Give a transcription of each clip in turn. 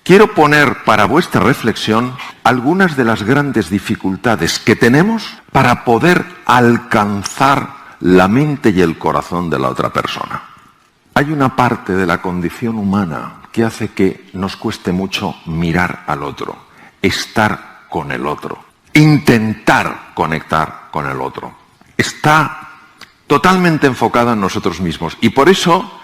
quiero poner para vuestra reflexión algunas de las grandes dificultades que tenemos para poder alcanzar la mente y el corazón de la otra persona. Hay una parte de la condición humana que hace que nos cueste mucho mirar al otro, estar con el otro, intentar conectar con el otro. Está totalmente enfocada en nosotros mismos y por eso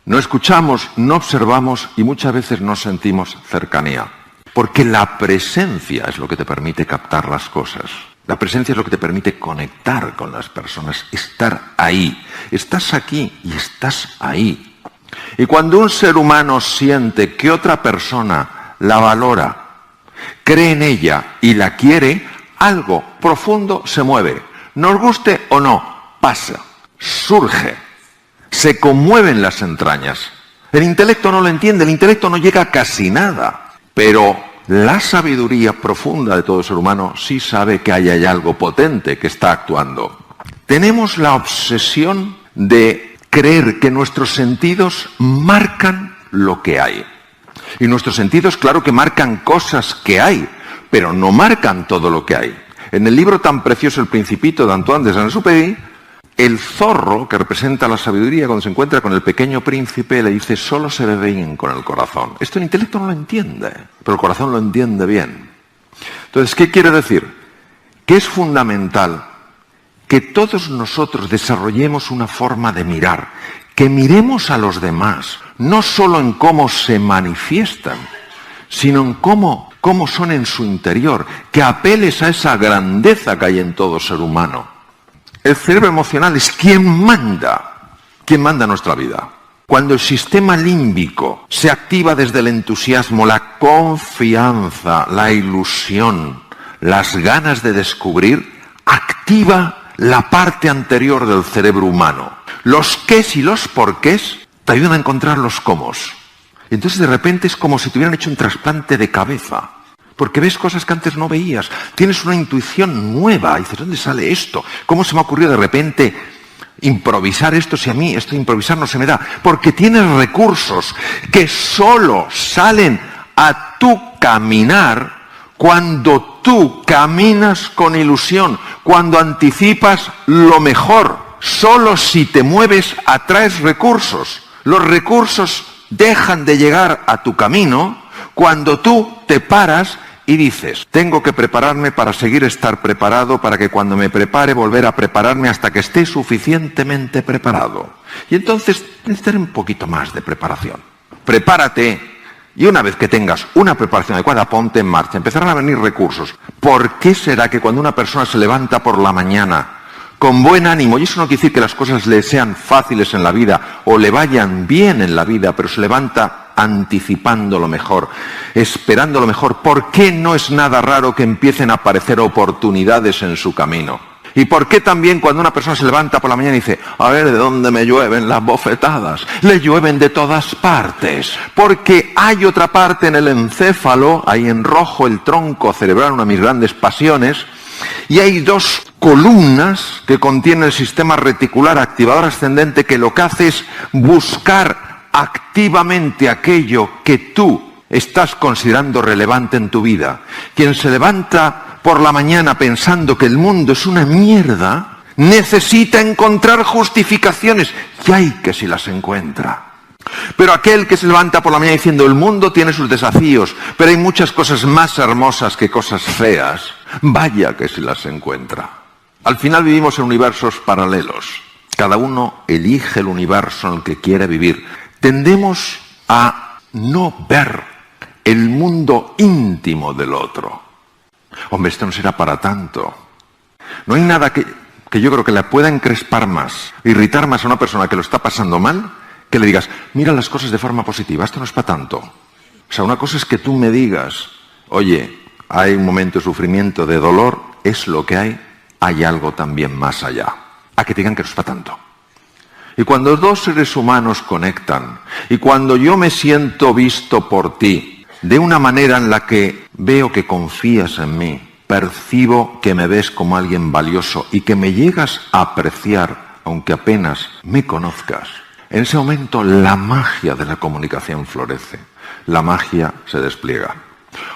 no escuchamos, no observamos y muchas veces no sentimos cercanía. Porque la presencia es lo que te permite captar las cosas. La presencia es lo que te permite conectar con las personas, estar ahí. Estás aquí y estás ahí. Y cuando un ser humano siente que otra persona la valora, cree en ella y la quiere, algo profundo se mueve. Nos guste o no, pasa, surge, se conmueven las entrañas. El intelecto no lo entiende, el intelecto no llega a casi nada, pero la sabiduría profunda de todo ser humano sí sabe que hay algo potente que está actuando. Tenemos la obsesión de creer que nuestros sentidos marcan lo que hay. Y nuestros sentidos, claro que marcan cosas que hay, pero no marcan todo lo que hay. En el libro tan precioso El Principito de Antoine de Saint-Exupéry, el zorro, que representa la sabiduría, cuando se encuentra con el pequeño príncipe, le dice, solo se ve bien con el corazón. Esto el intelecto no lo entiende, pero el corazón lo entiende bien. Entonces, ¿qué quiere decir? Que es fundamental que todos nosotros desarrollemos una forma de mirar, que miremos a los demás, no solo en cómo se manifiestan, sino en cómo son en su interior, que apeles a esa grandeza que hay en todo ser humano. El cerebro emocional es quien manda nuestra vida. Cuando el sistema límbico se activa desde el entusiasmo, la confianza, la ilusión, las ganas de descubrir, activa la parte anterior del cerebro humano. Los qués y los porqués te ayudan a encontrar los cómos. Y entonces de repente es como si te hubieran hecho un trasplante de cabeza. Porque ves cosas que antes no veías. Tienes una intuición nueva. Y dices, ¿dónde sale esto? ¿Cómo se me ha ocurrido de repente improvisar esto si a mí esto de improvisar no se me da? Porque tienes recursos que solo salen a tu caminar cuando tú caminas con ilusión, cuando anticipas lo mejor. Solo si te mueves atraes recursos. Los recursos dejan de llegar a tu camino cuando tú te paras y dices, tengo que prepararme para estar preparado, para que cuando me prepare volver a prepararme hasta que esté suficientemente preparado. Y entonces necesitaré un poquito más de preparación. Prepárate y una vez que tengas una preparación adecuada, ponte en marcha. Empezarán a venir recursos. ¿Por qué será que cuando una persona se levanta por la mañana con buen ánimo, y eso no quiere decir que las cosas le sean fáciles en la vida o le vayan bien en la vida, pero se levanta anticipando lo mejor, esperando lo mejor? ¿Por qué no es nada raro que empiecen a aparecer oportunidades en su camino? ¿Y por qué también cuando una persona se levanta por la mañana y dice, a ver, ¿de dónde me llueven las bofetadas? Le llueven de todas partes. Porque hay otra parte en el encéfalo, ahí en rojo, el tronco cerebral, una de mis grandes pasiones, y hay dos columnas que contienen el sistema reticular activador ascendente que lo que hace es buscar activamente aquello que tú estás considerando relevante en tu vida. Quien se levanta por la mañana pensando que el mundo es una mierda, necesita encontrar justificaciones, y hay que si las encuentra. Pero aquel que se levanta por la mañana diciendo el mundo tiene sus desafíos, pero hay muchas cosas más hermosas que cosas feas, vaya que si las encuentra. Al final vivimos en universos paralelos. Cada uno elige el universo en el que quiere vivir. Tendemos a no ver el mundo íntimo del otro. Hombre, esto no será para tanto. No hay nada que yo creo que le pueda encrespar más, irritar más a una persona que lo está pasando mal, que le digas, mira las cosas de forma positiva, esto no es para tanto. O sea, una cosa es que tú me digas, oye, hay un momento de sufrimiento, de dolor, es lo que hay algo también más allá. A que te digan que no es para tanto. Y cuando dos seres humanos conectan, y cuando yo me siento visto por ti, de una manera en la que veo que confías en mí, percibo que me ves como alguien valioso y que me llegas a apreciar, aunque apenas me conozcas, En ese momento la magia de la comunicación florece, la magia se despliega.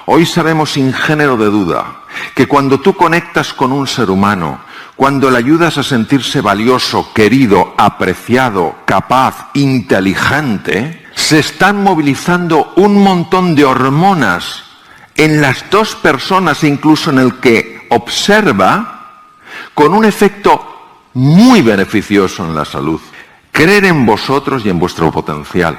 Hoy sabemos sin género de duda que cuando tú conectas con un ser humano, cuando le ayudas a sentirse valioso, querido, apreciado, capaz, inteligente, se están movilizando un montón de hormonas en las dos personas, incluso en el que observa, con un efecto muy beneficioso en la salud. Creer en vosotros y en vuestro potencial.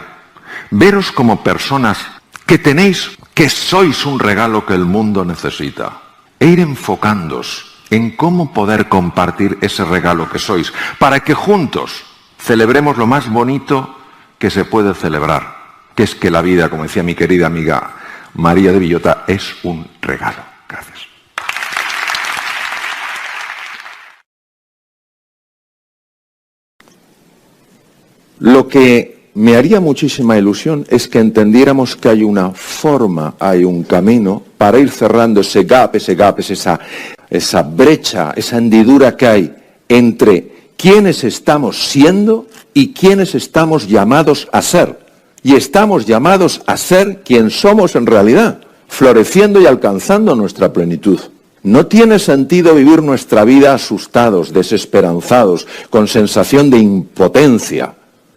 Veros como personas que tenéis, que sois un regalo que el mundo necesita. E ir enfocándoos en cómo poder compartir ese regalo que sois, para que juntos celebremos lo más bonito que se puede celebrar, que es que la vida, como decía mi querida amiga María de Villota, es un regalo. Gracias. Lo que me haría muchísima ilusión es que entendiéramos que hay una forma, hay un camino para ir cerrando ese gap, esa brecha, esa hendidura que hay entre quiénes estamos siendo y quiénes estamos llamados a ser. Y estamos llamados a ser quien somos en realidad, floreciendo y alcanzando nuestra plenitud. No tiene sentido vivir nuestra vida asustados, desesperanzados, con sensación de impotencia.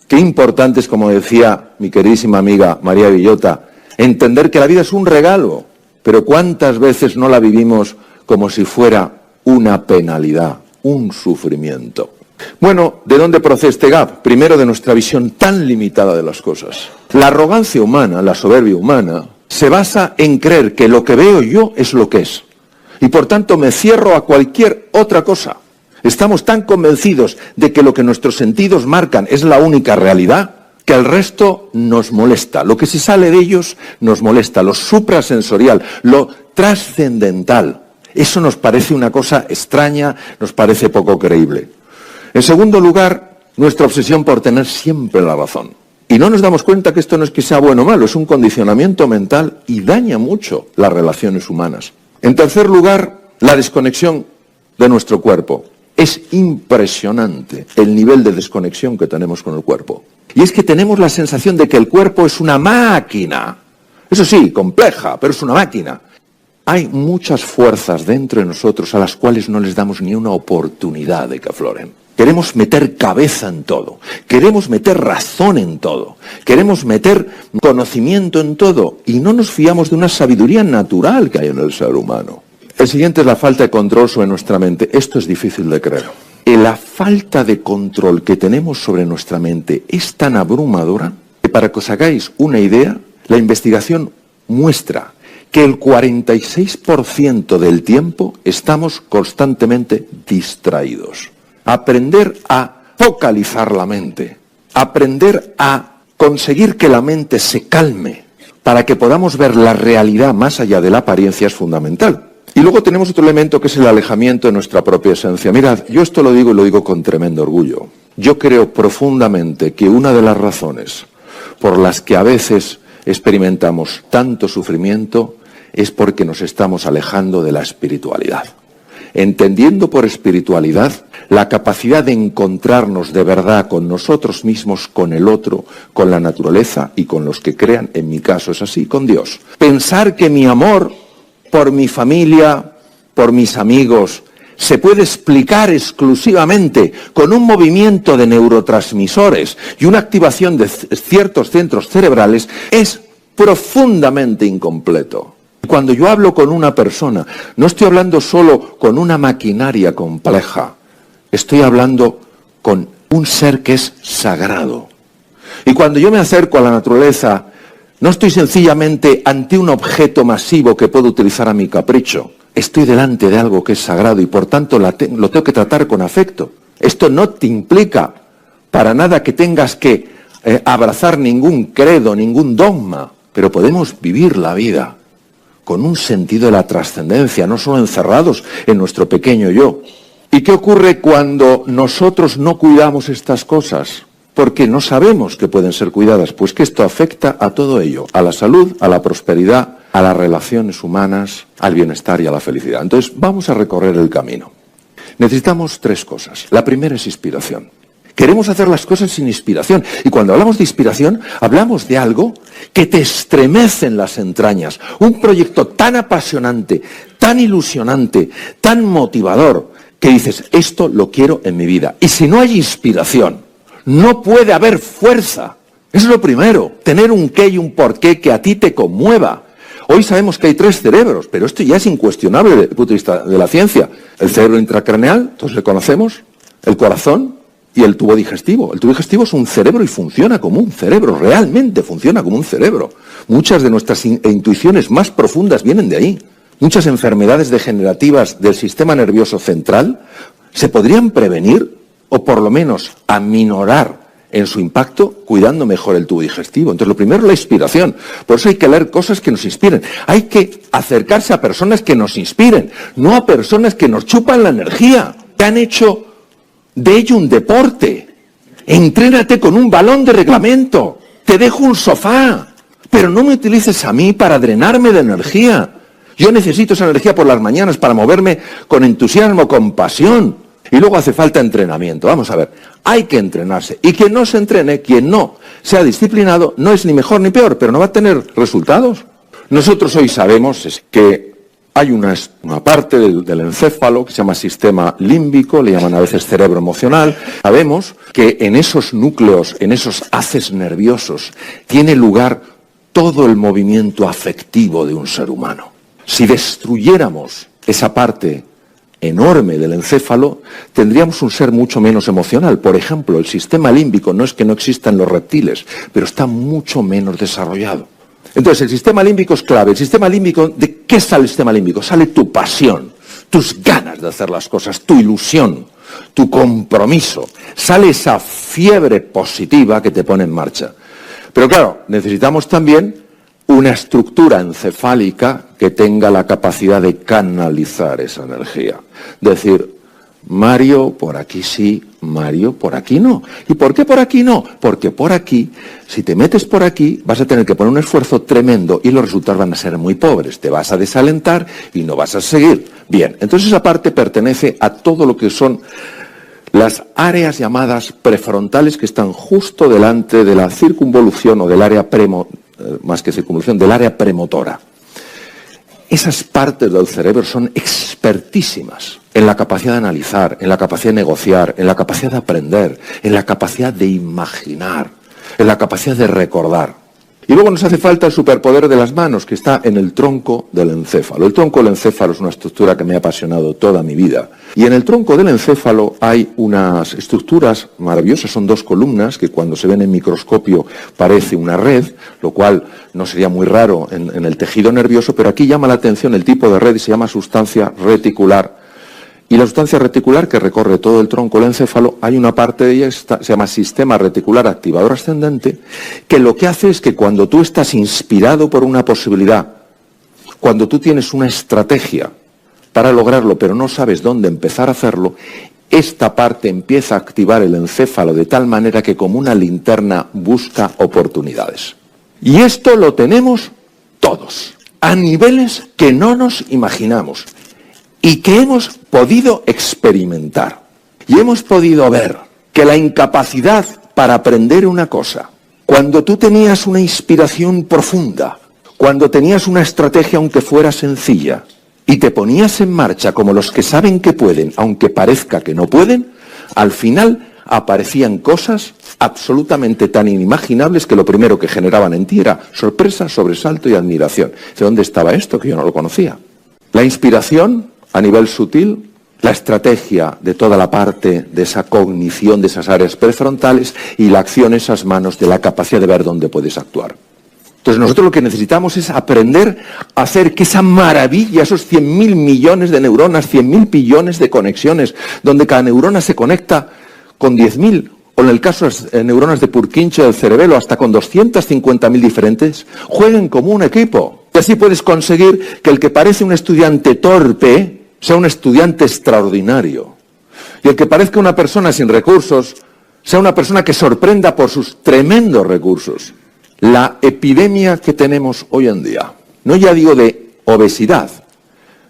Qué importante es, como decía mi queridísima amiga María Villota, entender que la vida es un regalo, pero cuántas veces no la vivimos como si fuera una penalidad, un sufrimiento. Bueno, ¿de dónde procede este gap? Primero, de nuestra visión tan limitada de las cosas. La arrogancia humana, la soberbia humana, se basa en creer que lo que veo yo es lo que es. Y por tanto me cierro a cualquier otra cosa. Estamos tan convencidos de que lo que nuestros sentidos marcan es la única realidad, que el resto nos molesta. Lo que se sale de ellos nos molesta. Lo suprasensorial, lo trascendental. Eso nos parece una cosa extraña, nos parece poco creíble. En segundo lugar, nuestra obsesión por tener siempre la razón. Y no nos damos cuenta que esto no es que sea bueno o malo, es un condicionamiento mental y daña mucho las relaciones humanas. En tercer lugar, la desconexión de nuestro cuerpo. Es impresionante el nivel de desconexión que tenemos con el cuerpo. Y es que tenemos la sensación de que el cuerpo es una máquina. Eso sí, compleja, pero es una máquina. Hay muchas fuerzas dentro de nosotros a las cuales no les damos ni una oportunidad de que afloren. Queremos meter cabeza en todo, queremos meter razón en todo, queremos meter conocimiento en todo y no nos fiamos de una sabiduría natural que hay en el ser humano. El siguiente es la falta de control sobre nuestra mente. Esto es difícil de creer. La falta de control que tenemos sobre nuestra mente es tan abrumadora que, para que os hagáis una idea, la investigación muestra que el 46% del tiempo estamos constantemente distraídos. Aprender a focalizar la mente, aprender a conseguir que la mente se calme para que podamos ver la realidad más allá de la apariencia es fundamental. Y luego tenemos otro elemento que es el alejamiento de nuestra propia esencia. Mirad, yo esto lo digo y lo digo con tremendo orgullo. Yo creo profundamente que una de las razones por las que a veces experimentamos tanto sufrimiento es porque nos estamos alejando de la espiritualidad. Entendiendo por espiritualidad la capacidad de encontrarnos de verdad con nosotros mismos, con el otro, con la naturaleza y con los que crean, en mi caso es así, con Dios. Pensar que mi amor por mi familia, por mis amigos, se puede explicar exclusivamente con un movimiento de neurotransmisores y una activación de ciertos centros cerebrales es profundamente incompleto. Cuando yo hablo con una persona, no estoy hablando solo con una maquinaria compleja, estoy hablando con un ser que es sagrado. Y cuando yo me acerco a la naturaleza, no estoy sencillamente ante un objeto masivo que puedo utilizar a mi capricho. Estoy delante de algo que es sagrado y por tanto lo tengo que tratar con afecto. Esto no te implica para nada que tengas que abrazar ningún credo, ningún dogma, pero podemos vivir la vida con un sentido de la trascendencia, no solo encerrados en nuestro pequeño yo. ¿Y qué ocurre cuando nosotros no cuidamos estas cosas? Porque no sabemos que pueden ser cuidadas, pues que esto afecta a todo ello, a la salud, a la prosperidad, a las relaciones humanas, al bienestar y a la felicidad. Entonces, vamos a recorrer el camino. Necesitamos tres cosas. La primera es inspiración. Queremos hacer las cosas sin inspiración. Y cuando hablamos de inspiración, hablamos de algo que te estremece en las entrañas. Un proyecto tan apasionante, tan ilusionante, tan motivador, que dices, esto lo quiero en mi vida. Y si no hay inspiración, no puede haber fuerza. Es lo primero, tener un qué y un porqué que a ti te conmueva. Hoy sabemos que hay 3 cerebros, pero esto ya es incuestionable desde el punto de vista de la ciencia. El cerebro intracraneal, todos le conocemos, el corazón y el tubo digestivo. El tubo digestivo es un cerebro y funciona como un cerebro, realmente funciona como un cerebro. Muchas de nuestras intuiciones más profundas vienen de ahí. Muchas enfermedades degenerativas del sistema nervioso central se podrían prevenir o por lo menos aminorar en su impacto cuidando mejor el tubo digestivo. Entonces, lo primero es la inspiración. Por eso hay que leer cosas que nos inspiren. Hay que acercarse a personas que nos inspiren, no a personas que nos chupan la energía, que han hecho de ello un deporte. Entrénate con un balón de reglamento. Te dejo un sofá, pero no me utilices a mí para drenarme de energía. Yo necesito esa energía por las mañanas para moverme con entusiasmo, con pasión. Y luego hace falta entrenamiento. Vamos a ver, hay que entrenarse. Y quien no se entrene, quien no sea disciplinado, no es ni mejor ni peor, pero no va a tener resultados. Nosotros hoy sabemos que hay una parte del encéfalo que se llama sistema límbico, le llaman a veces cerebro emocional. Sabemos que en esos núcleos, en esos haces nerviosos, tiene lugar todo el movimiento afectivo de un ser humano. Si destruyéramos esa parte enorme del encéfalo, tendríamos un ser mucho menos emocional. Por ejemplo, el sistema límbico no es que no existan los reptiles, pero está mucho menos desarrollado. Entonces, el sistema límbico es clave. El sistema límbico, ¿de qué sale el sistema límbico? Sale tu pasión, tus ganas de hacer las cosas, tu ilusión, tu compromiso. Sale esa fiebre positiva que te pone en marcha. Pero claro, necesitamos también una estructura encefálica que tenga la capacidad de canalizar esa energía. Decir, Mario, por aquí sí, Mario, por aquí no. ¿Y por qué por aquí no? Porque por aquí, si te metes por aquí, vas a tener que poner un esfuerzo tremendo y los resultados van a ser muy pobres. Te vas a desalentar y no vas a seguir. Bien, entonces esa parte pertenece a todo lo que son las áreas llamadas prefrontales que están justo delante de la circunvolución o del área más que circunvolución, del área premotora. Esas partes del cerebro son expertísimas en la capacidad de analizar, en la capacidad de negociar, en la capacidad de aprender, en la capacidad de imaginar, en la capacidad de recordar. Y luego nos hace falta el superpoder de las manos, que está en el tronco del encéfalo. El tronco del encéfalo es una estructura que me ha apasionado toda mi vida. Y en el tronco del encéfalo hay unas estructuras maravillosas, son 2 columnas, que cuando se ven en microscopio parece una red, lo cual no sería muy raro en el tejido nervioso, pero aquí llama la atención el tipo de red y se llama sustancia reticular. Y la sustancia reticular que recorre todo el tronco del encéfalo, hay una parte de ella que se llama sistema reticular activador ascendente, que lo que hace es que cuando tú estás inspirado por una posibilidad, cuando tú tienes una estrategia para lograrlo, pero no sabes dónde empezar a hacerlo, esta parte empieza a activar el encéfalo de tal manera que como una linterna busca oportunidades. Y esto lo tenemos todos, a niveles que no nos imaginamos. Y que hemos podido experimentar. Y hemos podido ver que la incapacidad para aprender una cosa, cuando tú tenías una inspiración profunda, cuando tenías una estrategia aunque fuera sencilla, y te ponías en marcha como los que saben que pueden, aunque parezca que no pueden, al final aparecían cosas absolutamente tan inimaginables que lo primero que generaban en ti era sorpresa, sobresalto y admiración. ¿De dónde estaba esto que yo no lo conocía? La inspiración a nivel sutil, la estrategia de toda la parte de esa cognición de esas áreas prefrontales y la acción en esas manos de la capacidad de ver dónde puedes actuar. Entonces nosotros lo que necesitamos es aprender a hacer que esa maravilla, esos 100.000 millones de neuronas, 100.000 billones de conexiones, donde cada neurona se conecta con 10.000, o en el caso de las neuronas de Purkinje del cerebelo, hasta con 250.000 diferentes, jueguen como un equipo. Y así puedes conseguir que el que parece un estudiante torpe sea un estudiante extraordinario. Y el que parezca una persona sin recursos sea una persona que sorprenda por sus tremendos recursos. La epidemia que tenemos hoy en día, no ya digo de obesidad,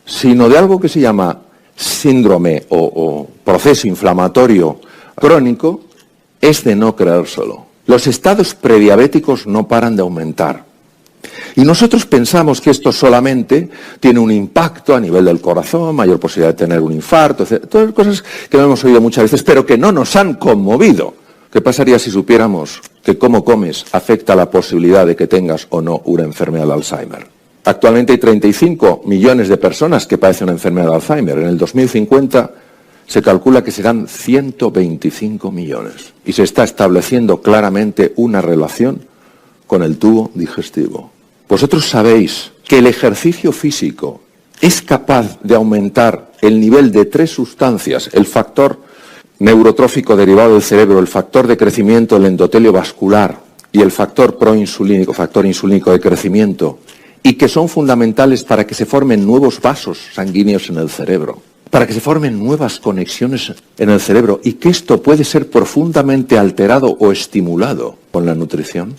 sino de algo que se llama síndrome o proceso inflamatorio crónico, es de no creérselo. Los estados prediabéticos no paran de aumentar. Y nosotros pensamos que esto solamente tiene un impacto a nivel del corazón, mayor posibilidad de tener un infarto, etc. Todas cosas que hemos oído muchas veces, pero que no nos han conmovido. ¿Qué pasaría si supiéramos que cómo comes afecta la posibilidad de que tengas o no una enfermedad de Alzheimer? Actualmente hay 35 millones de personas que padecen una enfermedad de Alzheimer. En el 2050 se calcula que serán 125 millones. Y se está estableciendo claramente una relación con el tubo digestivo. Vosotros sabéis que el ejercicio físico es capaz de aumentar el nivel de 3 sustancias, el factor neurotrófico derivado del cerebro, el factor de crecimiento del endotelio vascular y el factor proinsulínico, factor insulínico de crecimiento, y que son fundamentales para que se formen nuevos vasos sanguíneos en el cerebro, para que se formen nuevas conexiones en el cerebro, y que esto puede ser profundamente alterado o estimulado con la nutrición.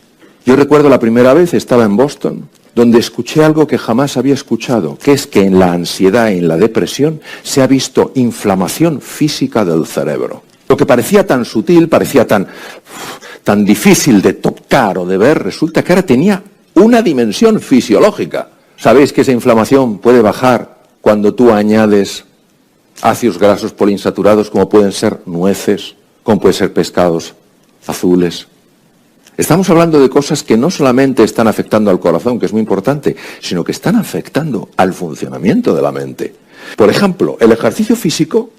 Yo recuerdo la primera vez, estaba en Boston, donde escuché algo que jamás había escuchado, que es que en la ansiedad y en la depresión se ha visto inflamación física del cerebro. Lo que parecía tan sutil, parecía tan difícil de tocar o de ver, resulta que ahora tenía una dimensión fisiológica. ¿Sabéis que esa inflamación puede bajar cuando tú añades ácidos grasos poliinsaturados, como pueden ser nueces, como pueden ser pescados azules? Estamos hablando de cosas que no solamente están afectando al corazón, que es muy importante, sino que están afectando al funcionamiento de la mente. Por ejemplo, el ejercicio físico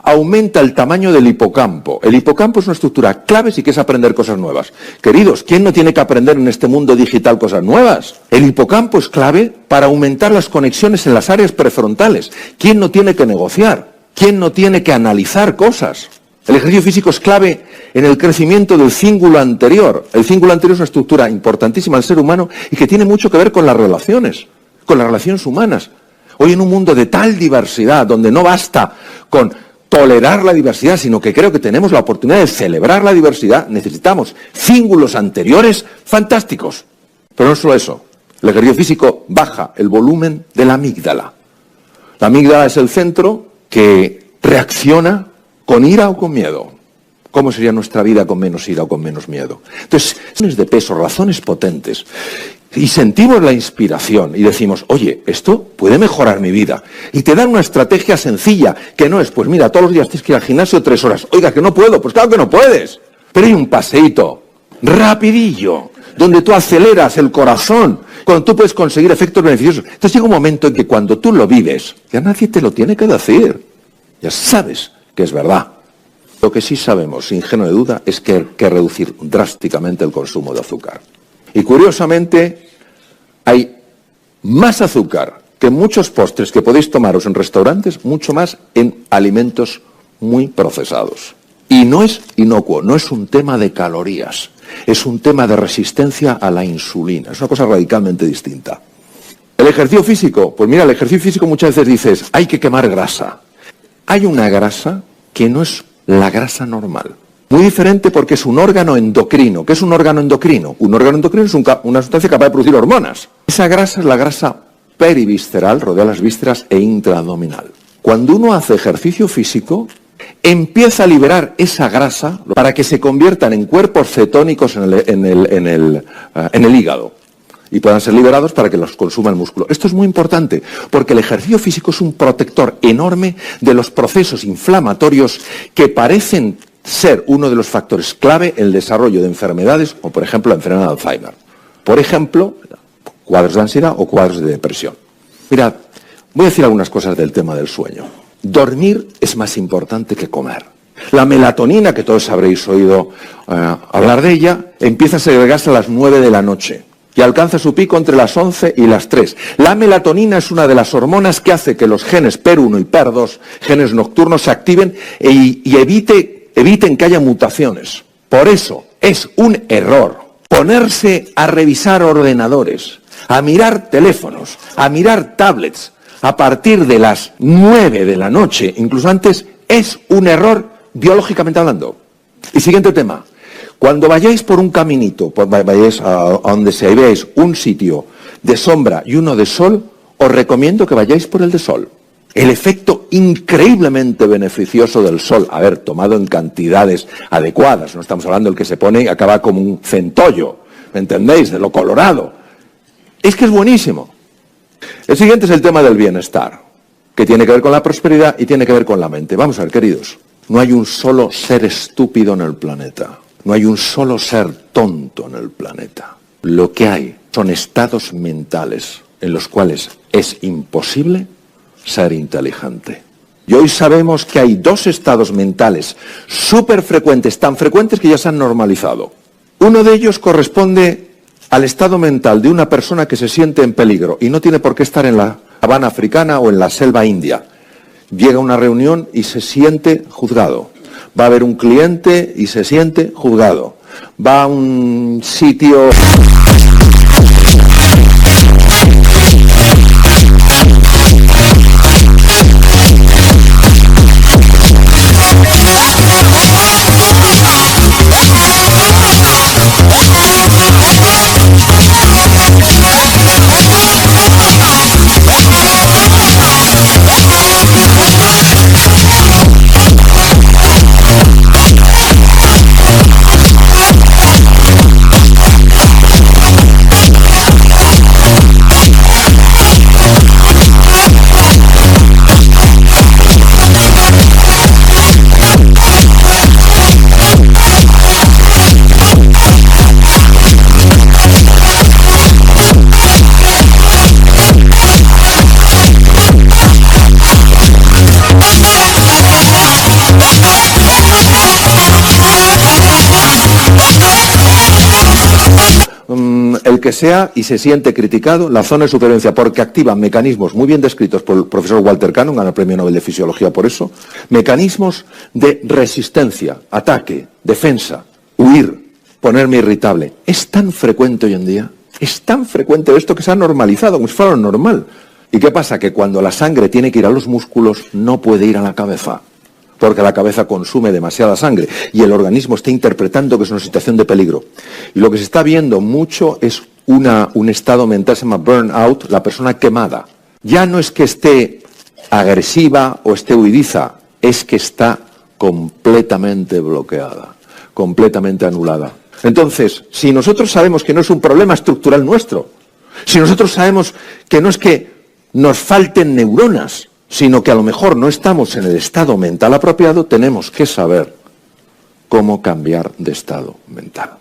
aumenta el tamaño del hipocampo. El hipocampo es una estructura clave si quieres aprender cosas nuevas. Queridos, ¿quién no tiene que aprender en este mundo digital cosas nuevas? El hipocampo es clave para aumentar las conexiones en las áreas prefrontales. ¿Quién no tiene que negociar? ¿Quién no tiene que analizar cosas? El ejercicio físico es clave en el crecimiento del cíngulo anterior. El cíngulo anterior es una estructura importantísima del ser humano y que tiene mucho que ver con las relaciones humanas. Hoy en un mundo de tal diversidad, donde no basta con tolerar la diversidad, sino que creo que tenemos la oportunidad de celebrar la diversidad, necesitamos cíngulos anteriores fantásticos. Pero no solo eso, el ejercicio físico baja el volumen de la amígdala. La amígdala es el centro que reacciona con ira o con miedo. ¿Cómo sería nuestra vida con menos ira o con menos miedo? Entonces, razones de peso, razones potentes. Y sentimos la inspiración y decimos, oye, esto puede mejorar mi vida. Y te dan una estrategia sencilla, que no es, pues mira, todos los días tienes que ir al gimnasio 3 horas. Oiga, que no puedo. Pues claro que no puedes. Pero hay un paseíto rapidillo, donde tú aceleras el corazón, cuando tú puedes conseguir efectos beneficiosos. Entonces llega un momento en que cuando tú lo vives, ya nadie te lo tiene que decir. Ya sabes que es verdad. Lo que sí sabemos, sin género de duda, es que hay que reducir drásticamente el consumo de azúcar. Y curiosamente, hay más azúcar que muchos postres que podéis tomaros en restaurantes, mucho más en alimentos muy procesados. Y no es inocuo, no es un tema de calorías, es un tema de resistencia a la insulina. Es una cosa radicalmente distinta. El ejercicio físico, pues mira, el ejercicio físico muchas veces dices, hay que quemar grasa. Hay una grasa que no es la grasa normal. Muy diferente porque es un órgano endocrino. ¿Qué es un órgano endocrino? Un órgano endocrino es una sustancia capaz de producir hormonas. Esa grasa es la grasa perivisceral, rodea las vísceras e intraabdominal. Cuando uno hace ejercicio físico, empieza a liberar esa grasa para que se conviertan en cuerpos cetónicos en el hígado y puedan ser liberados para que los consuma el músculo. Esto es muy importante porque el ejercicio físico es un protector enorme de los procesos inflamatorios que parecen ser uno de los factores clave en el desarrollo de enfermedades, o por ejemplo la enfermedad de Alzheimer. Por ejemplo, cuadros de ansiedad o cuadros de depresión. Mirad, voy a decir algunas cosas del tema del sueño. Dormir es más importante que comer. La melatonina, que todos habréis oído hablar de ella, empieza a segregarse a las 9 de la noche y alcanza su pico entre las 11 y las 3. La melatonina es una de las hormonas que hace que los genes PER1 y PER2, genes nocturnos, se activen y eviten que haya mutaciones. Por eso es un error ponerse a revisar ordenadores, a mirar teléfonos, a mirar tablets a partir de las 9 de la noche, incluso antes, es un error biológicamente hablando. Y siguiente tema. Cuando vayáis por un caminito, vayáis a donde se veáis un sitio de sombra y uno de sol, os recomiendo que vayáis por el de sol. El efecto increíblemente beneficioso del sol, a ver, tomado en cantidades adecuadas, no estamos hablando del que se pone y acaba como un centollo, ¿me entendéis? De lo colorado. Es que es buenísimo. El siguiente es el tema del bienestar, que tiene que ver con la prosperidad y tiene que ver con la mente. Vamos a ver, queridos, no hay un solo ser estúpido en el planeta, no hay un solo ser tonto en el planeta. Lo que hay son estados mentales en los cuales es imposible ser inteligente. Y hoy sabemos que hay dos estados mentales súper frecuentes, tan frecuentes que ya se han normalizado. Uno de ellos corresponde al estado mental de una persona que se siente en peligro y no tiene por qué estar en la sabana africana o en la selva india. Llega a una reunión y se siente juzgado. Va a ver un cliente y se siente juzgado. Va a un sitio... el que sea y se siente criticado, la zona de supervivencia, porque activa mecanismos muy bien descritos por el profesor Walter Cannon, gana el Premio Nobel de Fisiología por eso, mecanismos de resistencia, ataque, defensa, huir, ponerme irritable. Es tan frecuente hoy en día, es tan frecuente esto que se ha normalizado, como si fuera lo normal. ¿Y qué pasa? Que cuando la sangre tiene que ir a los músculos, no puede ir a la cabeza, porque la cabeza consume demasiada sangre y el organismo está interpretando que es una situación de peligro. Y lo que se está viendo mucho es un estado mental, se llama burnout, la persona quemada. Ya no es que esté agresiva o esté huidiza, es que está completamente bloqueada, completamente anulada. Entonces, si nosotros sabemos que no es un problema estructural nuestro, si nosotros sabemos que no es que nos falten neuronas, sino que a lo mejor no estamos en el estado mental apropiado, tenemos que saber cómo cambiar de estado mental.